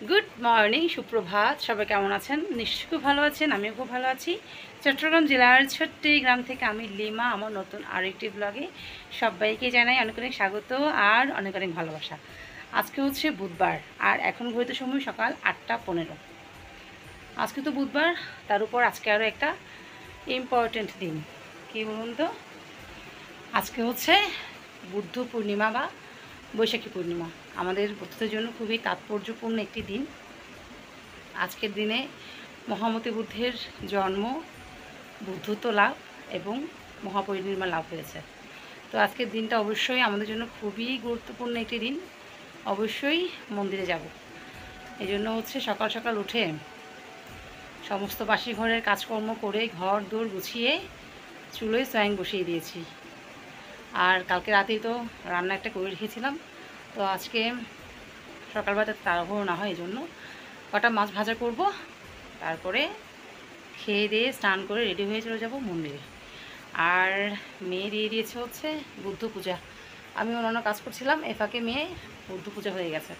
Good morning, সুপ্রভাত। সবাই কেমন আছেন? নিশ্চয়ই খুব ভালো আছেন। আমিও খুব ভালো আছি। চট্টগ্রাম জেলার ছোট্ট এই গ্রাম থেকে আমি লিমা আমার নতুন আরেকটি ব্লগে সবাইকে জানাই অনেক অনেক স্বাগত আর অনেক অনেক ভালোবাসা। আজকে হচ্ছে বুধবার আর এখন ঘড়িতে সময় সকাল 8:15। আজকে তো বুধবার, তার উপর আজকে আরও একটা ইম্পর্ট্যান্ট দিন। কী বলুন তো? আজকে হচ্ছে বুদ্ধ পূর্ণিমা বা বৈশাখী পূর্ণিমা। আমাদের বুদ্ধদের জন্য খুবই তাৎপর্যপূর্ণ একটি দিন। আজকের দিনে মহামতি বুদ্ধের জন্ম, বুদ্ধত্ব লাভ এবং মহাপরিনির্বাণ লাভ হয়েছে। তো আজকের দিনটা অবশ্যই আমাদের জন্য খুবই গুরুত্বপূর্ণ একটি দিন। অবশ্যই মন্দিরে যাব। এই জন্য হচ্ছে সকাল সকাল উঠে সমস্ত বাসি ঘরের কাজকর্ম করে ঘর দৌড় গুছিয়ে চুলোয় স্বয়ং বসিয়ে দিয়েছি। আর কালকে রাতেই তো রান্না একটা করে রেখেছিলাম। তো আজকে সকালবেলা তাড়াহুড়ো না হয় এই জন্য কটা মাছ ভাজা করব, তারপরে খেয়ে দিয়ে স্নান করে রেডি হয়ে চলে যাব মন্দিরে। আর মেয়ে দিয়ে দিয়েছে হচ্ছে বুদ্ধ পূজা। আমি অন্যান্য কাজ করছিলাম, এ ফাঁকে মেয়ে বুদ্ধ পূজা হয়ে গেছে।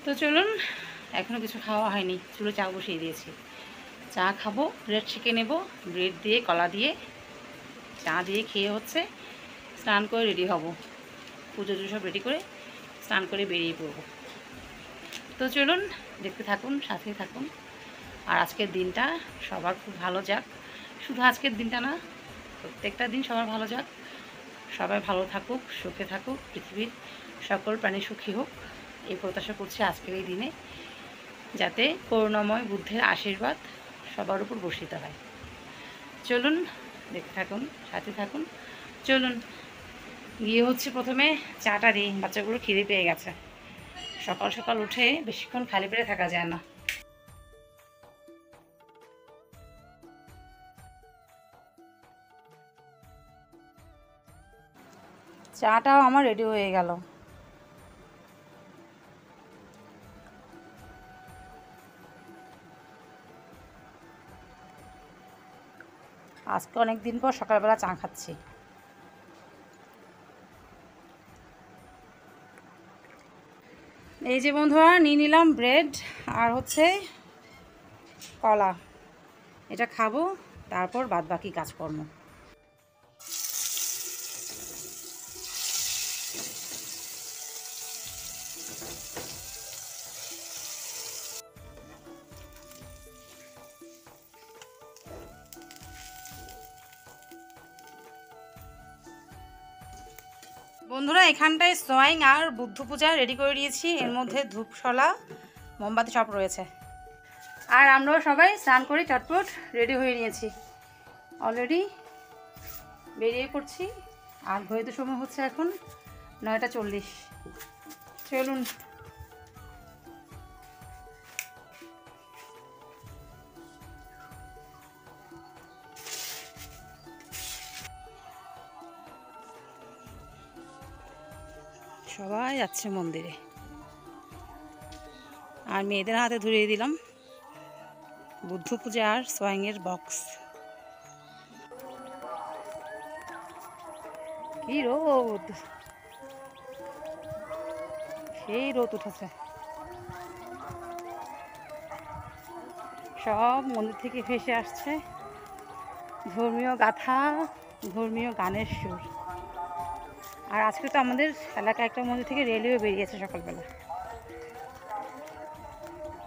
তো চলুন, এখনও কিছু খাওয়া হয়নি, চুলো চা বসিয়ে দিয়েছি। চা খাবো, ব্রেড ছেঁকে নেব, ব্রেড দিয়ে কলা দিয়ে চা দিয়ে খেয়ে হচ্ছে স্নান করে রেডি হব। পুজো টুজো সব রেডি করে স্নান করে বেরিয়ে পড়বো। তো চলুন, দেখতে থাকুন, সাথে থাকুন। আর আজকের দিনটা সবার খুব ভালো যাক। শুধু আজকের দিনটা না, প্রত্যেকটা দিন সবার ভালো যাক। সবাই ভালো থাকুক, সুখে থাকুক, পৃথিবীর সকল প্রাণী সুখী হোক, এই প্রত্যাশা করছি আজকের এই দিনে, যাতে করুণাময় বুদ্ধের আশীর্বাদ সবার উপর বর্ষিত হয়। চলুন, দেখতে থাকুন, সাথে থাকুন। চলুন গিয়ে হচ্ছে প্রথমে চাটা দিই, বাচ্চাগুলো খিদে পেয়ে গেছে। সকাল সকাল উঠে বেশিক্ষণ খালি পেটে থাকা যায় না। চাটাও আমার রেডি হয়ে গেল। আজকে অনেক দিন পর সকালবেলা চা খাচ্ছি। এই যে বন্ধুরা, নিয়ে নিলাম ব্রেড আর হচ্ছে কলা। এটা খাবো, তারপর বাদ বাকি কাজকর্ম। বন্ধুরা, এখানটায় সোয়াইং আর বুদ্ধ পূজা রেডি করে দিয়েছি। এর মধ্যে ধূপশলা, মোমবাতি সব রয়েছে। আর আমরাও সবাই স্নান করে চটপট রেডি হয়ে নিয়েছি, অলরেডি বেরিয়ে পড়ছি। আর ঘড়িতে সময় হচ্ছে এখন 9:40। চলুন। সবাই যাচ্ছে মন্দিরে, আর মেয়েদের হাতে ধরিয়ে দিলাম বুদ্ধ পূজা আর সোয়াইংয়ের বক্স। কি রোদ, সেই রোদ উঠেছে। সব মন্দির থেকে ভেসে আসছে ধর্মীয় গাথা, ধর্মীয় গানের সুর। আর আজকে তো আমাদের এলাকায় একটা মন্দির থেকে রেলিও বেরিয়েছে সকালবেলা।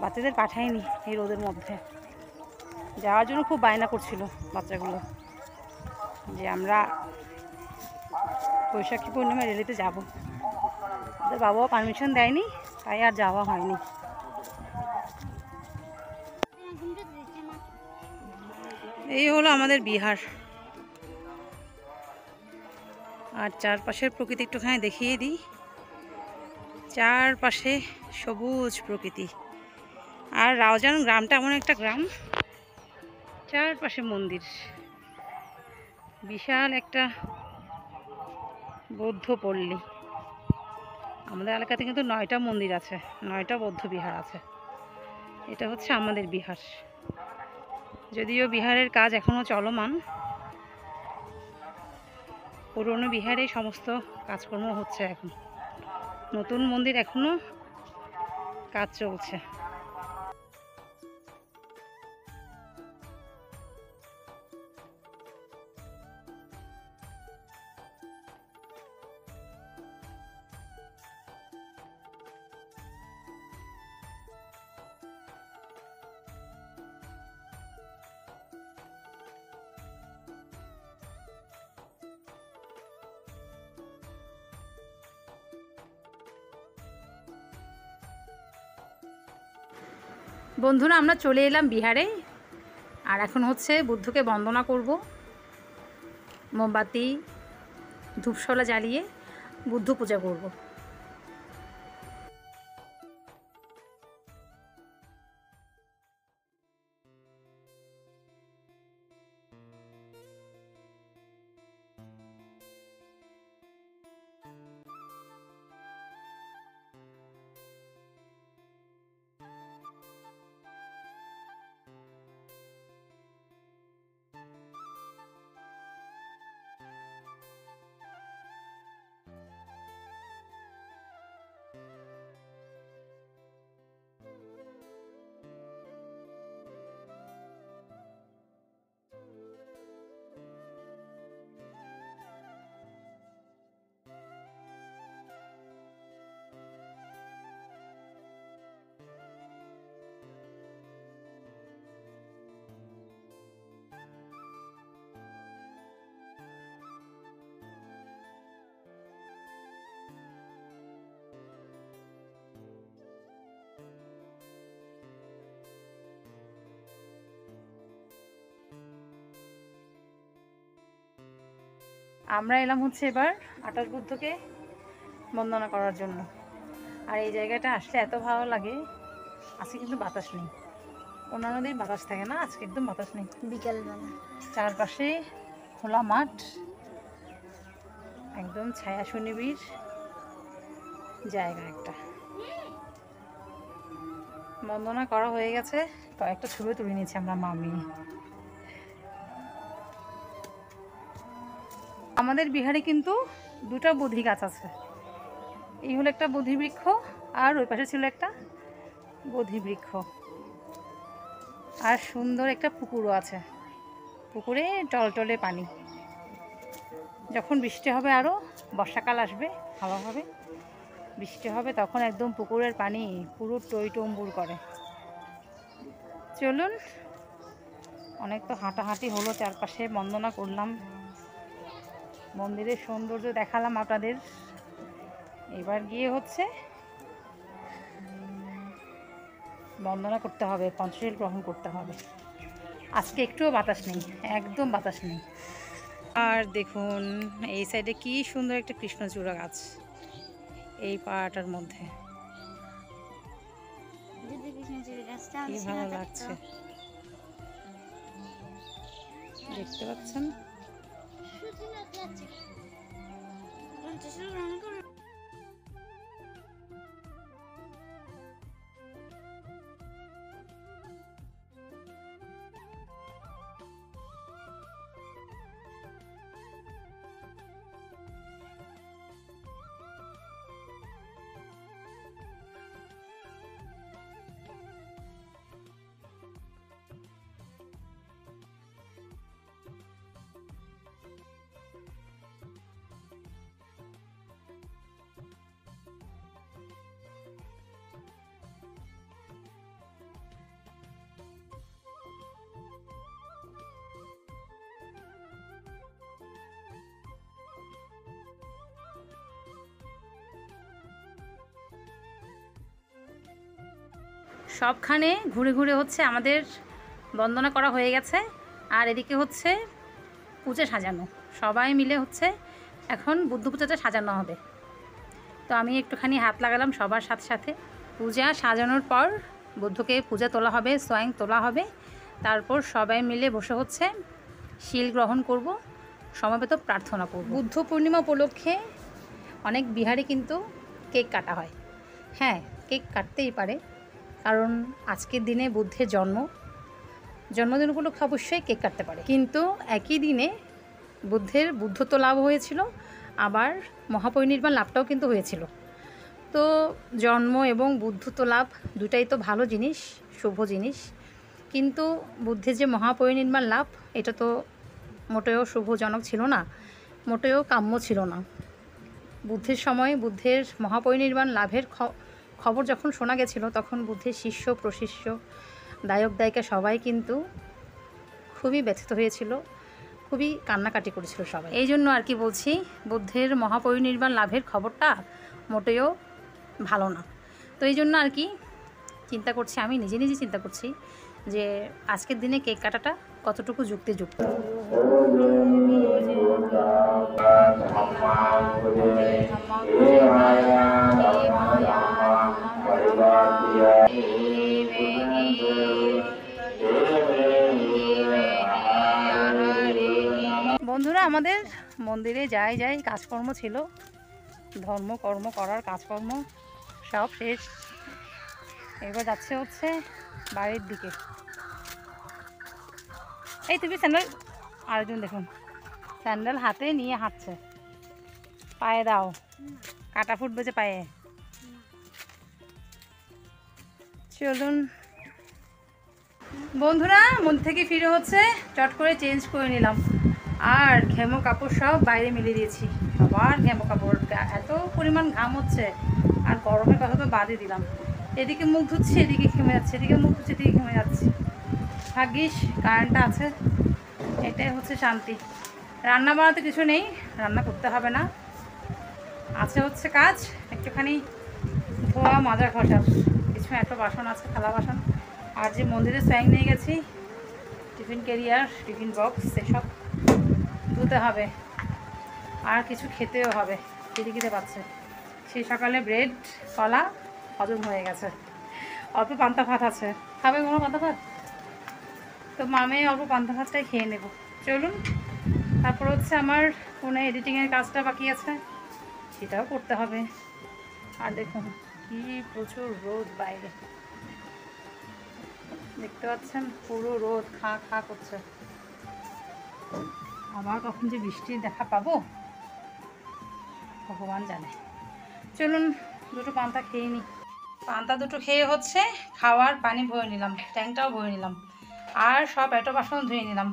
বাচ্চাদের পাঠায়নি এই রোদের মধ্যে, যাওয়ার জন্য খুব বায়না করছিল বাচ্চাগুলো যে আমরা বৈশাখী পূর্ণিমা রেলিতে যাব। ওদের বাবাও পারমিশন দেয়নি, তাই আর যাওয়া হয়নি। এই হলো আমাদের বিহার। আর চারপাশের প্রকৃতি একটুখানি দেখিয়ে দিই। চারপাশে সবুজ প্রকৃতি। আর রাউজান গ্রামটা এমন একটা গ্রাম, চারপাশে মন্দির। বিশাল একটা বৌদ্ধ পল্লী। আমাদের এলাকাতে কিন্তু 9টা মন্দির আছে, 9টা বৌদ্ধ বিহার আছে। এটা হচ্ছে আমাদের বিহার। যদিও বিহারের কাজ এখনও চলমান, পুরনো বিহারে সমস্ত কাজকর্ম হচ্ছে এখন। নতুন মন্দির এখনও কাজ চলছে। বন্ধুরা, আমরা চলে এলাম বিহারে। আর এখন হচ্ছে বুদ্ধকে বন্দনা করব, মোমবাতি ধূপশলা জ্বালিয়ে বুদ্ধ পূজা করব। আমরা এলাম হচ্ছে এবার 28 বুদ্ধকে বন্দনা করার জন্য। আর এই জায়গাটা আসলে এত ভালো লাগে। আজকে কিন্তু বাতাস নেই, অন্যান্য দিন বাতাস থাকে না, আজকে একদম বাতাস নেই। বিকালবেলা চারপাশে খোলা মাঠ, একদম ছায়া সুনিবিড় জায়গা একটা। বন্দনা করা হয়ে গেছে, কয়েকটা ছবি তুলে নিয়েছি আমরা মামি। আমাদের বিহারে কিন্তু দুটো বোধি গাছ আছে। এই হলো একটা বোধি বৃক্ষ, আর ওই পাশে ছিল একটা বোধি বৃক্ষ। আর সুন্দর একটা পুকুরও আছে, পুকুরে টলটলে পানি। যখন বৃষ্টি হবে, আরও বর্ষাকাল আসবে, ভালোভাবে বৃষ্টি হবে, তখন একদম পুকুরের পানি পুরো টইটম্বুর করে। চলুন, অনেক তো হাঁটাহাঁটি হলো, চারপাশে বন্দনা করলাম, মন্দিরের সৌন্দর্য দেখালাম আপনাদের। এবার গিয়ে হচ্ছে বন্দনা করতে হবে, পঞ্চশীল গ্রহণ করতে হবে। আজকে একটুও বাতাস নেই, একদম বাতাস নেই। আর দেখুন এই সাইডে কি সুন্দর একটা কৃষ্ণচূড়া গাছ, এই পাড়াটার মধ্যে কি ভালো লাগছে, দেখতে পাচ্ছেন। সবখানে ঘুরে ঘুরে হচ্ছে আমাদের বন্দনা করা হয়ে গেছে। আর এদিকে হচ্ছে পূজা সাজানো, সবাই মিলে হচ্ছে এখন বুদ্ধ পূজাটা সাজানো হবে। তো আমি একটুখানি হাত লাগালাম সবার সাথে সাথে। পূজা সাজানোর পর বুদ্ধকে পূজা তোলা হবে, স্বয়ং তোলা হবে। তারপর সবাই মিলে বসে হচ্ছে শিল গ্রহণ করব, সমবেত প্রার্থনা করব। বুদ্ধ পূর্ণিমা উপলক্ষে অনেক বিহারে কিন্তু কেক কাটা হয়। হ্যাঁ, কেক কাটতেই পারে, কারণ আজকের দিনে বুদ্ধের জন্মদিন উপলক্ষে অবশ্যই কেক কাটতে পারে। কিন্তু একই দিনে বুদ্ধত্ব লাভ হয়েছিল, আবার মহাপরিনির্বাণ লাভটাও কিন্তু হয়েছিল। তো জন্ম এবং বুদ্ধত্ব লাভ দুটাই তো ভালো জিনিস, শুভ জিনিস, কিন্তু বুদ্ধের যে মহাপরিনির্বাণ লাভ এটা তো মোটেও শুভজনক ছিল না, মোটেও কাম্য ছিল না। বুদ্ধের সময় বুদ্ধের মহাপরিনির্বাণ লাভের খবর যখন শোনা গেছিলো তখন বুদ্ধের শিষ্য প্রশিষ্য দায়ক দায়িকা সবাই কিন্তু খুবই ব্যথিত হয়েছিল, খুবই কান্নাকাটি করেছিল সবাই। এই জন্য আর কি বলছি, বুদ্ধের মহাপরিনির্বাণ লাভের খবরটা মোটেও ভালো না। তো এই জন্য আর কি চিন্তা করছি, আমি নিজে নিজে চিন্তা করছি যে আজকের দিনে কেক কাটাটা কতটুকু যুক্তিযুক্ত। বন্ধুরা, আমাদের মন্দিরে যাই কাজকর্ম ছিল, ধর্মকর্ম করার কাজকর্ম সব শেষ। এবার যাচ্ছে হচ্ছে বাড়ির দিকে। এই তুমি স্যান্ডেল, আরেকজন দেখুন স্যান্ডেল হাতে নিয়ে হাঁটছে, পায়ে দাও, কাটা ফুটবে যে পায়ে। চলুন বন্ধুরা, মন থেকে ফিরে হচ্ছে চট করে চেঞ্জ করে নিলাম, আর ঘেমো কাপড় সব বাইরে মিলিয়ে দিয়েছি। আবার ঘেমো কাপড়, এত পরিমাণ ঘাম হচ্ছে, আর গরমের কথা তো বাদই দিলাম। এদিকে মুখ ধুচ্ছি, এদিকে ঘেমে যাচ্ছে, এদিকে মুখ ধুচ্ছি, এদিকে ঘেমে যাচ্ছি। ভাগ্যিস কারেন্টটা আছে, এটাই হচ্ছে শান্তি। রান্না বানাতে কিছু নেই, রান্না করতে হবে না, আছে হচ্ছে কাজ একটুখানি ধোয়া মাজা ঘষার, কিছু একটা বাসন আছে, থালা বাসন, আর যে মন্দিরে স্যাং নিয়ে গেছি টিফিন ক্যারিয়ার, টিফিন বক্স, সেসব ধুতে হবে, আর কিছু খেতেও হবে, খিদে পাচ্ছে। সেই সকালে ব্রেড কলা হজম হয়ে গেছে, অল্প পান্তা ভাত আছে, খাবে কোনো পান্তা ভাত? তো মামে অল্প পান্তা ভাতটাই খেয়ে নেব। চলুন, তারপর হচ্ছে আমার ফোনে এডিটিংয়ের কাজটা বাকি আছে, সেটাও করতে হবে। আর দেখুন কি প্রচুর রোদ বাইরে, দেখতে পাচ্ছেন পুরো রোদ খা খা করছে। আবার কখন যে বৃষ্টির দেখা পাবো ভগবান জানে। চলুন দুটো পান্তা খেয়ে নিই। পান্তা দুটো খেয়ে হচ্ছে খাওয়ার পানি ভরে নিলাম, ট্যাঙ্কটাও ভরে নিলাম, আর সব এটো বাসন ধুয়ে নিলাম।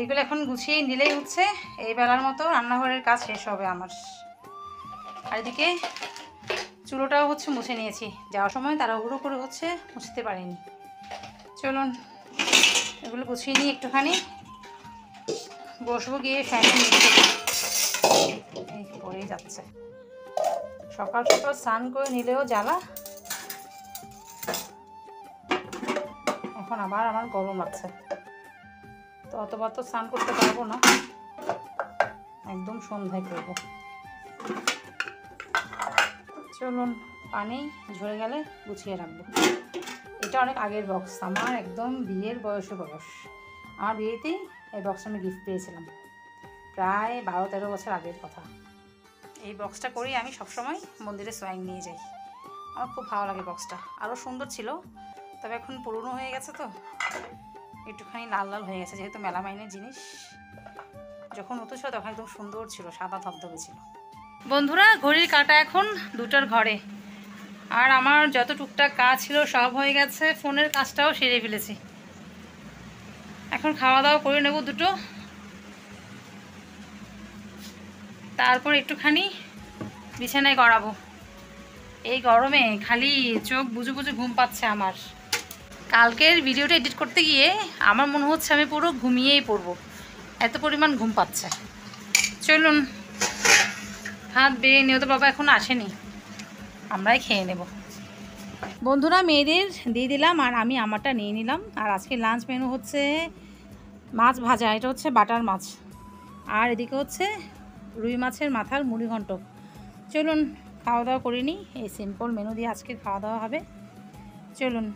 এগুলো এখন গুছিয়ে নিলেই হচ্ছে এই বেলার মতো রান্নাঘরের কাজ শেষ হবে আমার। আর এদিকে চুলোটাও হচ্ছে মুছে নিয়েছি, যাওয়ার সময় তাড়াহুড়ো করে হচ্ছে মুছতে পারিনি। চলুন এগুলো গুছিয়ে নিই একটুখানি, বসবো গিয়ে ফ্যানের নিচে। এই পড়েই যাচ্ছে, সকাল সকাল স্নান করে নিলেও জ্বালা, এখন আবার আমার গরম লাগছে, তো অতবার তো স্নান করতে পারবো না, একদম সন্ধ্যায় করবো। চলুন পানি ঝরে গেলে গুছিয়ে রাখবো। এটা অনেক আগের বক্স, আমার একদম বিয়ের বয়স। আমার বিয়েতেই এই বক্সটা আমি গিফট পেয়েছিলাম, প্রায় 12-13 বছর আগের কথা। এই বক্সটা করেই আমি সবসময় মন্দিরে সোয়াইং নিয়ে যাই, আমার খুব ভালো লাগে বক্সটা। আরও সুন্দর ছিল, তবে এখন পুরনো হয়ে গেছে, তো একটুখানি লাল লাল হয়ে গেছে, যেহেতু মেলামাইনের জিনিস। যখন নতুন ছিল তখন একদম সুন্দর ছিল, সাদা ধবধবে ছিল। বন্ধুরা, ঘড়ির কাঁটা এখন 2টার ঘরে, আর আমার যত টুকটাক কাজ ছিল সব হয়ে গেছে, ফোনের কাজটাও সেরে ফেলেছি। এখন খাওয়া দাওয়া করে নেব দুটো, তারপর একটুখানি বিছানায় গড়াবো। এই গরমে খালি চোখ বুজে বুজে ঘুম পাচ্ছে আমার। কালকের ভিডিওটা এডিট করতে গিয়ে আমার মনে হচ্ছে আমি পুরো ঘুমিয়েই পড়বো, এত পরিমাণ ঘুম পাচ্ছে। চলুন হাত বেয়ে নিয়ে, তো বাবা এখন আসেনি, আমরাই খেয়ে নেব। বন্ধুরা, মেয়েদের দিয়ে দিলাম আর আমি আমারটা নিয়ে নিলাম। আর আজকে লাঞ্চ মেনু হচ্ছে মাছ ভাজা, এটা হচ্ছে বাটার মাছ, আর এদিকে হচ্ছে রুই মাছের মাথার মুড়ি ঘন্ট। চলুন খাওয়া দাওয়া করে নিই, এই সিম্পল মেনু দিয়ে আজকে খাওয়া দাওয়া হবে। চলুন।